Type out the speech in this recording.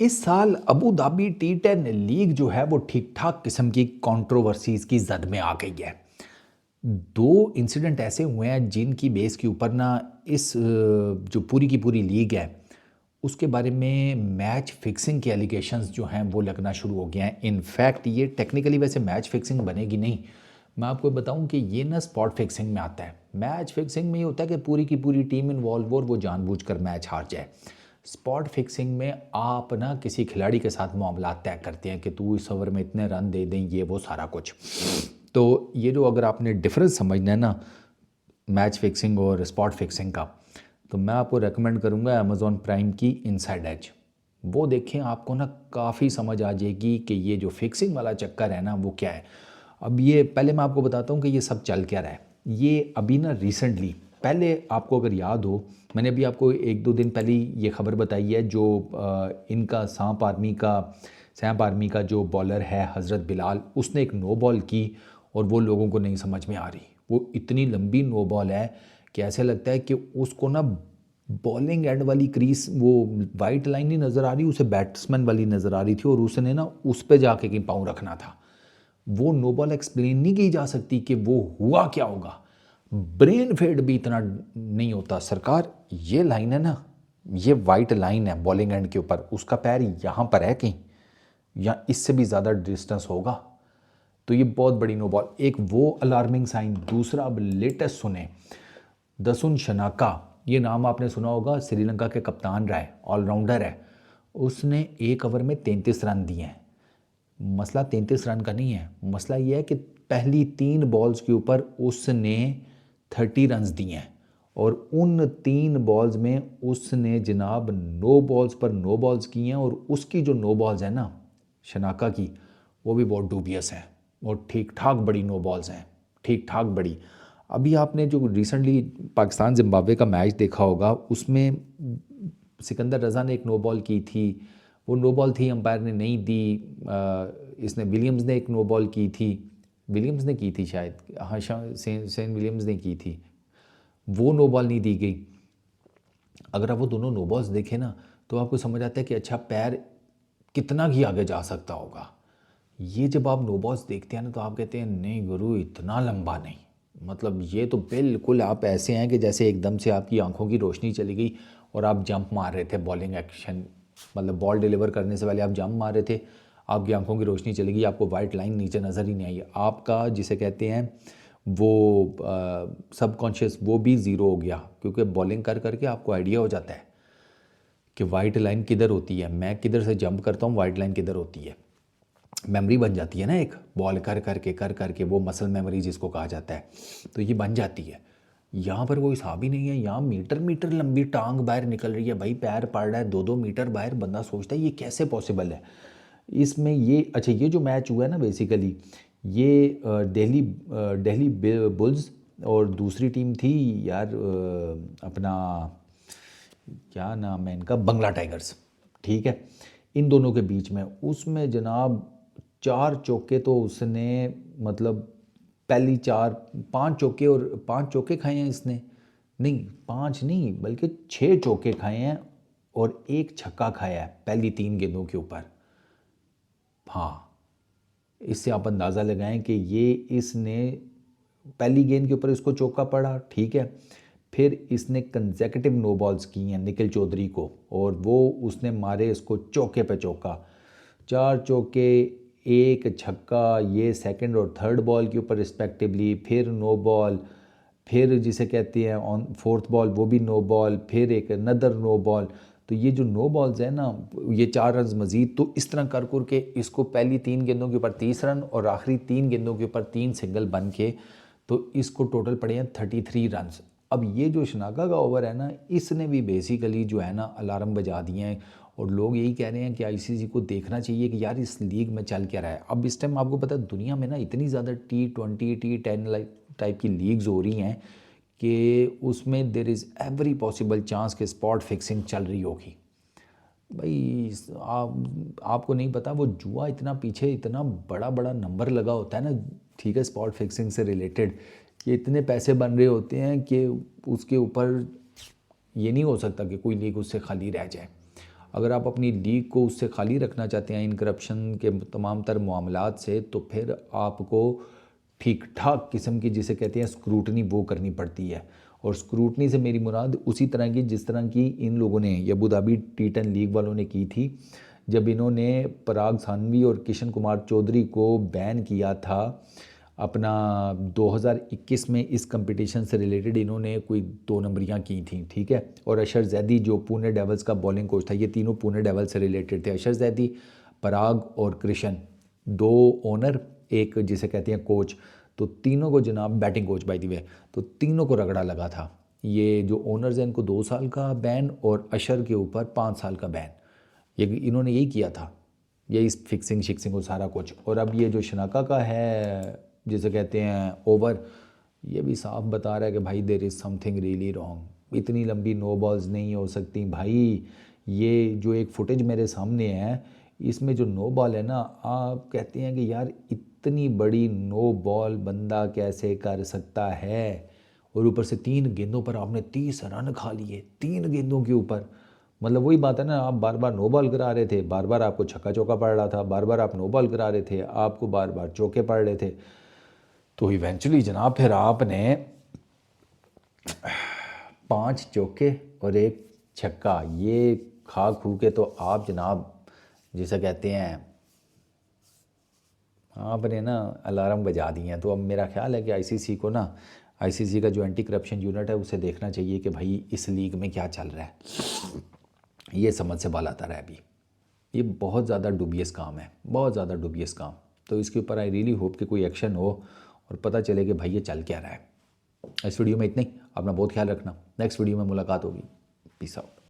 इस साल Abu Dhabi T10 league जो है वो ठीक ठाक किस्म की कंट्रोवर्सीज की जद में आ गई है। दो इंसिडेंट ऐसे हुए हैं जिनकी बेस के ऊपर ना इस जो पूरी की पूरी लीग है उसके बारे में मैच फिक्सिंग के एलिगेशंस जो हैं वो लगना शुरू हो गए हैं। इनफैक्ट ये टेक्निकली वैसे मैच फिक्सिंग बनेगी नहीं, मैं आपको बताऊं कि ये ना स्पॉट फिक्सिंग में आता है। मैच फिक्सिंग में ये होता है कि पूरी की पूरी टीम इन्वॉल्व और वो जानबूझकर मैच हार जाए। स्पॉट फिक्सिंग में आप ना किसी खिलाड़ी के साथ मामला तय करते हैं कि तू इस ओवर में इतने रन दे दें, ये वो सारा कुछ। तो ये जो अगर आपने डिफरेंस समझना है ना मैच फिक्सिंग और स्पॉट फिक्सिंग का, तो मैं आपको रेकमेंड करूँगा अमेज़ॉन प्राइम की इनसाइड एज। वो देखें, आपको ना काफ़ी समझ आ जाएगी कि ये जो फिक्सिंग वाला चक्कर है ना वो क्या है। अब ये पहले मैं आपको बताता हूँ कि ये सब चल क्या रहा है। ये अभी ना रिसेंटली, पहले आपको अगर याद हो, मैंने अभी आपको एक दो दिन पहले ये खबर बताई है जो इनका सैप आर्मी का जो बॉलर है हज़रत बिलाल, उसने एक नो बॉल की और वो लोगों को नहीं समझ में आ रही। वो इतनी लंबी नो बॉल है कि ऐसे लगता है कि उसको ना बॉलिंग एंड वाली क्रीज, वो वाइट लाइन नहीं नज़र आ रही, उसे बैट्समैन वाली नज़र आ रही थी और उसने ना उस पर जाके कहीं पाँव रखना था। वो नो बॉल एक्सप्लेन नहीं की जा सकती कि वो हुआ क्या होगा। ब्रेन फेड भी इतना नहीं होता सरकार। ये लाइन है ना, ये वाइट लाइन है बॉलिंग एंड के ऊपर, उसका पैर यहाँ पर है कहीं या इससे भी ज़्यादा डिस्टेंस होगा। तो ये बहुत बड़ी नो बॉल, एक वो अलार्मिंग साइन। दूसरा, अब लेटेस्ट सुने, दसुन शनाका, ये नाम आपने सुना होगा, श्रीलंका के कप्तान रहा है, ऑलराउंडर है। उसने एक ओवर में 33 रन दिए हैं। मसला 33 रन का नहीं है, मसला ये है कि पहली 3 बॉल्स के ऊपर उसने 30 रन दिए हैं और उन 3 बॉल्स में उसने जनाब नो बॉल्स पर नो बॉल्स की हैं और उसकी जो नो बॉल्स है ना शनाका की, वो भी बहुत डूबियस हैं और ठीक ठाक बड़ी नो बॉल्स हैं, ठीक ठाक बड़ी। अभी आपने जो रिसेंटली पाकिस्तान जिम्बाब्वे का मैच देखा होगा, उसमें सिकंदर रज़ा ने एक नो बॉल की थी, वो नो बॉल थी, अंपायर ने नहीं दी। इसने विलियम्स ने एक नो बॉल की थी, विलियम्स ने की थी शायद, हाँ सेन विलियम्स ने की थी, वो नो बॉल नहीं दी गई। अगर आप वो दोनों नो बॉल्स देखें ना तो आपको समझ आता है कि अच्छा पैर कितना ही आगे जा सकता होगा। ये जब आप नो बॉल्स देखते हैं ना तो आप कहते हैं नहीं गुरु, इतना लंबा नहीं। मतलब ये तो बिल्कुल आप ऐसे हैं कि जैसे एकदम से आपकी आंखों की रोशनी चली गई और आप जंप मार रहे थे बॉलिंग एक्शन, मतलब बॉल डिलीवर करने से पहले आप जंप मार रहे थे, आपकी आंखों की रोशनी चली गई, आपको वाइट लाइन नीचे नज़र ही नहीं आई, आपका जिसे कहते हैं वो सबकॉन्शियस वो भी ज़ीरो हो गया, क्योंकि बॉलिंग कर करके आपको आइडिया हो जाता है कि वाइट लाइन किधर होती है, मैं किधर से जंप करता हूँ, वाइट लाइन किधर होती है। मेमोरी बन जाती है ना, एक बॉल कर करके वो मसल मेमोरी जिसको कहा जाता है, तो ये बन जाती है। यहाँ पर वो हिसाब ही नहीं है, यहाँ मीटर मीटर लंबी टांग बाहर निकल रही है भाई, पैर पड़ रहा है 2-2 मीटर बाहर। बंदा सोचता है ये कैसे पॉसिबल है। इसमें ये अच्छा, ये जो मैच हुआ है ना बेसिकली, ये दिल्ली बुल्स और दूसरी टीम थी यार, अपना क्या नाम है इनका, बंगला टाइगर्स, ठीक है। इन दोनों के बीच में, उसमें जनाब 4 चौके तो उसने, मतलब पहली 5 चौके, और 5 चौके खाए हैं इसने, नहीं 5 नहीं बल्कि 6 चौके खाए हैं और एक छक्का खाया है पहली 3 गेंदों के ऊपर। हाँ, इससे आप अंदाज़ा लगाएं कि ये इसने पहली गेंद के ऊपर इसको चौका पड़ा, ठीक है। फिर इसने कंसेक्यूटिव नो बॉल्स की हैं निखिल चौधरी को और वो उसने मारे इसको चौके पे चौका, 4 चौके, एक छक्का, ये सेकंड और थर्ड बॉल के ऊपर रिस्पेक्टिवली, फिर नो बॉल, फिर जिसे कहते हैं ऑन फोर्थ बॉल वो भी नो बॉल, फिर एक अनदर नो बॉल। तो ये जो नो बॉल्स है ना, ये 4 रन मजीद, तो इस तरह कर के इसको पहली 3 गेंदों के ऊपर 30 रन और आखिरी 3 गेंदों के ऊपर 3 सिंगल बन के, तो इसको टोटल पड़े हैं 33 रन। अब ये जो शनाका का ओवर है ना, इसने भी बेसिकली जो है ना अलार्म बजा दिए हैं और लोग यही कह रहे हैं कि आईसीसी को देखना चाहिए कि यार इस लीग में चल क्या रहा है। अब इस टाइम आपको पता है दुनिया में ना इतनी ज़्यादा T20 T10 टाइप की लीग्स हो रही हैं कि उसमें there is every possible chance कि स्पॉट फिक्सिंग चल रही होगी। भाई आपको नहीं पता, वो जुआ इतना पीछे, इतना बड़ा बड़ा नंबर लगा होता है ना, ठीक है, स्पॉट फिक्सिंग से रिलेटेड, कि इतने पैसे बन रहे होते हैं कि उसके ऊपर ये नहीं हो सकता कि कोई लीग उससे खाली रह जाए। अगर आप अपनी लीग को उससे खाली रखना चाहते हैं इन करप्शन के तमाम तर मामलात से, तो फिर आपको ठीक ठाक किस्म की, जिसे कहते हैं स्क्रूटनी, वो करनी पड़ती है। और स्क्रूटनी से मेरी मुराद उसी तरह की जिस तरह की इन लोगों ने, ये अबू धाबी T10 लीग वालों ने की थी, जब इन्होंने पराग सानवी और किशन कुमार चौधरी को बैन किया था अपना 2021 में। इस कंपटीशन से रिलेटेड इन्होंने कोई 2 नंबरियाँ की थी, ठीक है। और अशर जैदी जो पुणे डेवल्स का बॉलिंग कोच था, ये तीनों पुणे डेवल्स से रिलेटेड थे, अशर जैदी, पराग और कृष्ण, 2 ओनर, एक जिसे कहते हैं कोच। तो तीनों को जनाब, batting coach by the way, तो तीनों को रगड़ा लगा था। ये जो ओनर्स हैं इनको 2 साल का बैन और अशर के ऊपर 5 साल का बैन, ये इन्होंने यही किया था, यही फिक्सिंग शिक्सिंग और सारा कुछ। और अब ये जो शनाका का है जिसे कहते हैं ओवर, ये भी साफ बता रहा है कि भाई there is something really wrong, इतनी लंबी नो बॉल्स नहीं हो सकती भाई। ये जो एक फुटेज मेरे सामने है, इसमें जो नो बॉल है ना, आप कहते हैं कि यार इतनी बड़ी नो बॉल बंदा कैसे कर सकता है। और ऊपर से 3 गेंदों पर आपने 30 रन खा लिए, 3 गेंदों के ऊपर। मतलब वही बात है ना, आप बार बार नो बॉल करा रहे थे, बार बार आपको छक्का चौका पड़ रहा था, बार बार आप नो बॉल करा रहे थे, आपको बार बार चौके पड़ रहे थे। तो इवेंचुअली जनाब फिर आपने 5 चौके और 1 छक्का ये खा खू के, तो आप जनाब जिसे कहते हैं, आपने ना अलार्म बजा दिए हैं। तो अब मेरा ख्याल है कि आईसीसी को ना, आईसीसी का जो एंटी करप्शन यूनिट है उसे देखना चाहिए कि भाई इस लीग में क्या चल रहा है। ये समझ से बाल आता रहा है अभी। ये बहुत ज़्यादा डूबियस काम है, बहुत ज़्यादा डूबियस काम। तो इसके ऊपर आई रियली होप कि कोई एक्शन हो और पता चले कि भाई ये चल क्या रहा है। इस वीडियो में इतना ही। अपना बहुत ख्याल रखना, नेक्स्ट वीडियो में मुलाकात होगी। Peace out.